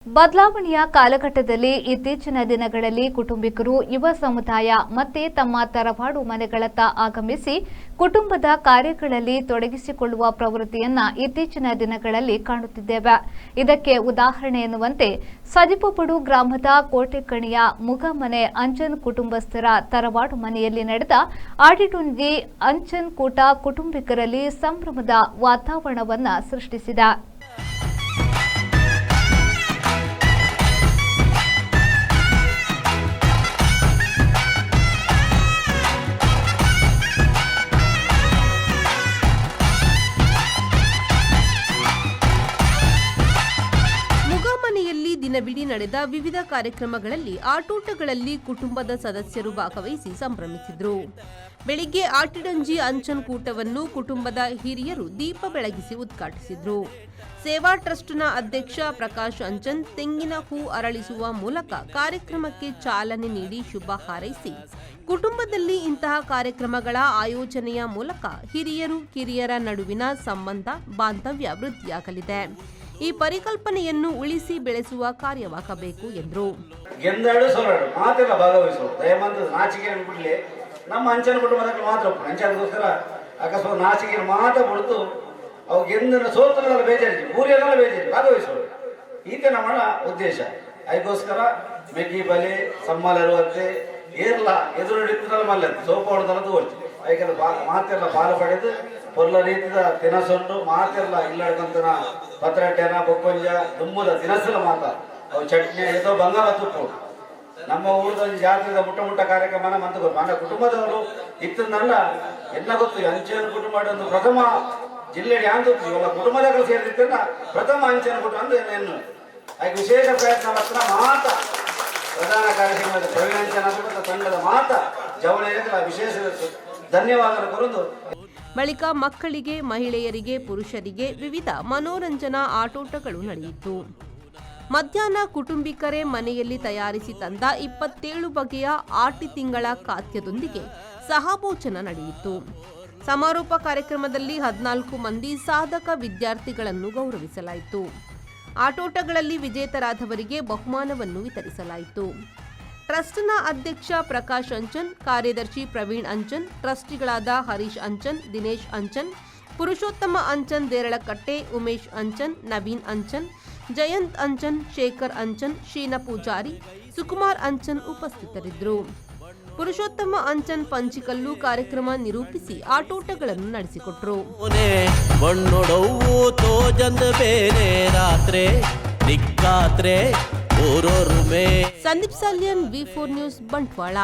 ಬದಲಾವಣೆಯ ಕಾಲಘಟ್ಟದಲ್ಲಿ ಇತ್ತೀಚಿನ ದಿನಗಳಲ್ಲಿ ಕುಟುಂಬಿಕರು ಯುವ ಸಮುದಾಯ ಮತ್ತೆ ತಮ್ಮ ತರವಾಡು ಮನೆಗಳತ್ತ ಆಗಮಿಸಿ ಕುಟುಂಬದ ಕಾರ್ಯಗಳಲ್ಲಿ ತೊಡಗಿಸಿಕೊಳ್ಳುವ ಪ್ರವೃತ್ತಿಯನ್ನ ಇತ್ತೀಚಿನ ದಿನಗಳಲ್ಲಿ ಕಾಣುತ್ತಿದ್ದೇವೆ. ಇದಕ್ಕೆ ಉದಾಹರಣೆ ಎನ್ನುವಂತೆ ಸಜಿಪಪಡು ಗ್ರಾಮದ ಕೋಟೆಕಣಿಯ ಮುಗಮನೆ ಅಂಚನ್ ಕುಟುಂಬಸ್ಥರ ತರವಾಡು ಮನೆಯಲ್ಲಿ ನಡೆದ ಆಡಿಟುಂಜಿ ಅಂಚನ್ ಕೂಟ ಕುಟುಂಬಿಕರಲ್ಲಿ ಸಂಭ್ರಮದ ವಾತಾವರಣವನ್ನ ಸೃಷ್ಟಿಸಿದೆ. ದಿನವಿಡೀ ನಡೆದ ವಿವಿಧ ಕಾರ್ಯಕ್ರಮಗಳಲ್ಲಿ ಆಟೋಟಗಳಲ್ಲಿ ಕುಟುಂಬದ ಸದಸ್ಯರು ಭಾಗವಹಿಸಿ ಸಂಭ್ರಮಿಸಿದ್ರು. ಬೆಳಿಗ್ಗೆ ಆಟಿಡಂಜಿ ಅಂಚನ್ ಕೂಟವನ್ನು ಕುಟುಂಬದ ಹಿರಿಯರು ದೀಪ ಬೆಳಗಿಸಿ ಉದ್ಘಾಟಿಸಿದ್ರು. ಸೇವಾ ಟ್ರಸ್ಟ್ನ ಅಧ್ಯಕ್ಷ ಪ್ರಕಾಶ್ ಅಂಚನ್ ತೆಂಗಿನ ಹೂ ಅರಳಿಸುವ ಮೂಲಕ ಕಾರ್ಯಕ್ರಮಕ್ಕೆ ಚಾಲನೆ ನೀಡಿ ಶುಭ ಹಾರೈಸಿ ಕುಟುಂಬದಲ್ಲಿ ಇಂತಹ ಕಾರ್ಯಕ್ರಮಗಳ ಆಯೋಜನೆಯ ಮೂಲಕ ಹಿರಿಯರು ಕಿರಿಯರ ನಡುವಿನ ಸಂಬಂಧ ಬಾಂಧವ್ಯ ವೃದ್ಧಿಯಾಗಲಿದೆ. ಈ ಪರಿಕಲ್ಪನೆಯನ್ನು ಉಳಿಸಿ ಬೆಳೆಸುವ ಕಾರ್ಯವಾಗಬೇಕು ಎಂದರು. ಮಾತೆಲ್ಲ ಭಾಗವಹಿಸೋದು ದಯಮಾಡಿ ನಾಚಿಕೆ ಬಿಡಲಿ. ನಮ್ಮ ಅಂಚನ ಕುಟುಂಬದಲ್ಲಿ ಮಾತ್ರ ಅಂಚನಗೋಸ್ಕರ ಅಕಸ್ಮಾತ್ ನಾಚಿಕೆ ಮಾತ್ರ ಬಿಡ್ತು ಅವು ಗೆಂದನ ಸೋತರೆಲ್ಲ ಬೇಜಾರಿ ಊರಿಯೆಲ್ಲ ಬೇಜಾರಿ ಭಾಗವಹಿಸೋದು ಈತ ನಮ್ಮ ಉದ್ದೇಶ. ಅದಕ್ಕೋಸ್ಕರ ಮೆಗ್ಗಿ ಬಲೆ ಸಮ್ಮಲಿರುವಂತೆ ಏರ್ಲ ಎದುರು ಹಿಡಿತಲ್ಲ ಮಲ್ಲ ಸೋಪ ಹೊಡೆದಲ್ಲ ತೋರ್ಚಿ ಯಾಕಂದ್ರೆ ಮಾತೆಲ್ಲ ಪಾಲು ಪಡೆದು ಪೊರ್ಲ ರೀತಿಯ ತಿನಸೊಂಡು ಮಾತೆಲ್ಲ ಇಲ್ಲಡ್ಕಂತನ ಪತ್ರಟೆನ ಬೊಕ್ಕೊಂಜ ತುಂಬುದ ತಿನಸಲ ಮಾತ ಅವು ಚಟ್ನಿ ಏದೋ ಬಂಗಾರ ತುಪ್ಪು ನಮ್ಮ ಊರದ ಜಾತ್ರೆದ ಮುಟ್ಟ ಕಾರ್ಯಕ್ರಮನ ಮಂತ ಗೊತ್ತು ನನ್ನ ಕುಟುಂಬದವರು ಇತ್ತದಲ್ಲ ಎಲ್ಲ ಗೊತ್ತು. ಅಂಚನ ಕುಟುಂಬ ಒಂದು ಪ್ರಥಮ ಜಿಲ್ಲೆ ಯಾಂದು ಇವೆಲ್ಲ ಕುಟುಂಬದಾಗ ಸೇರಿದ್ದ ಪ್ರಥಮ ಅಂಚನ ಕುಟುಂಬ ಅಂದ್ರೆ ಏನು ಅದಕ್ಕೆ ವಿಶೇಷ ಪ್ರಯತ್ನ ಮಾತ್ರ ಮಾತ ಪ್ರಧಾನ ಕಾರ್ಯಕ್ರಮದ ಪ್ರವೀಣಾಂಚನ ತಂಡದ ಮಾತ ಜವಳಿಗಳ ವಿಶೇಷ ಧನ್ಯವಾದ ಕೊರದು. ಬಳಿಕ ಮಕ್ಕಳಿಗೆ, ಮಹಿಳೆಯರಿಗೆ, ಪುರುಷರಿಗೆ ವಿವಿಧ ಮನೋರಂಜನಾ ಆಟೋಟಗಳು ನಡೆಯಿತು. ಮಧ್ಯಾಹ್ನ ಕುಟುಂಬಿಕರೇ ಮನೆಯಲ್ಲಿ ತಯಾರಿಸಿ ತಂದ 27 ಬಗೆಯ ಆಟಿ ತಿಂಗಳ ಖಾದ್ಯದೊಂದಿಗೆ ಸಹಭೋಜನ ನಡೆಯಿತು. ಸಮಾರೋಪ ಕಾರ್ಯಕ್ರಮದಲ್ಲಿ 14 ಮಂದಿ ಸಾಧಕ ವಿದ್ಯಾರ್ಥಿಗಳನ್ನು ಗೌರವಿಸಲಾಯಿತು. ಆಟೋಟಗಳಲ್ಲಿ ವಿಜೇತರಾದವರಿಗೆ ಬಹುಮಾನವನ್ನು ವಿತರಿಸಲಾಯಿತು. ಟ್ರಸ್ಟ್ನ ಅಧ್ಯಕ್ಷ ಪ್ರಕಾಶ್ ಅಂಚನ್, ಕಾರ್ಯದರ್ಶಿ ಪ್ರವೀಣ್ ಅಂಚನ್, ಟ್ರಸ್ಟಿಗಳಾದ ಹರೀಶ್ ಅಂಚನ್, ದಿನೇಶ್ ಅಂಚನ್, ಪುರುಷೋತ್ತಮ ಅಂಚನ್ ದೇರಳಕಟ್ಟೆ, ಉಮೇಶ್ ಅಂಚನ್, ನವೀನ್ ಅಂಚನ್, ಜಯಂತ್ ಅಂಚನ್, ಶೇಖರ್ ಅಂಚನ್, ಶೀನ ಪೂಜಾರಿ, ಸುಕುಮಾರ್ ಅಂಚನ್ ಉಪಸ್ಥಿತರಿದ್ದರು. ಪುರುಷೋತ್ತಮ ಅಂಚನ್ ಪಂಚಿಕಲ್ಲು ಕಾರ್ಯಕ್ರಮ ನಿರೂಪಿಸಿ ಆಟೋಟಗಳನ್ನು ನಡೆಸಿಕೊಟ್ರು. Sandeep Salian, V4 news, Bantwal.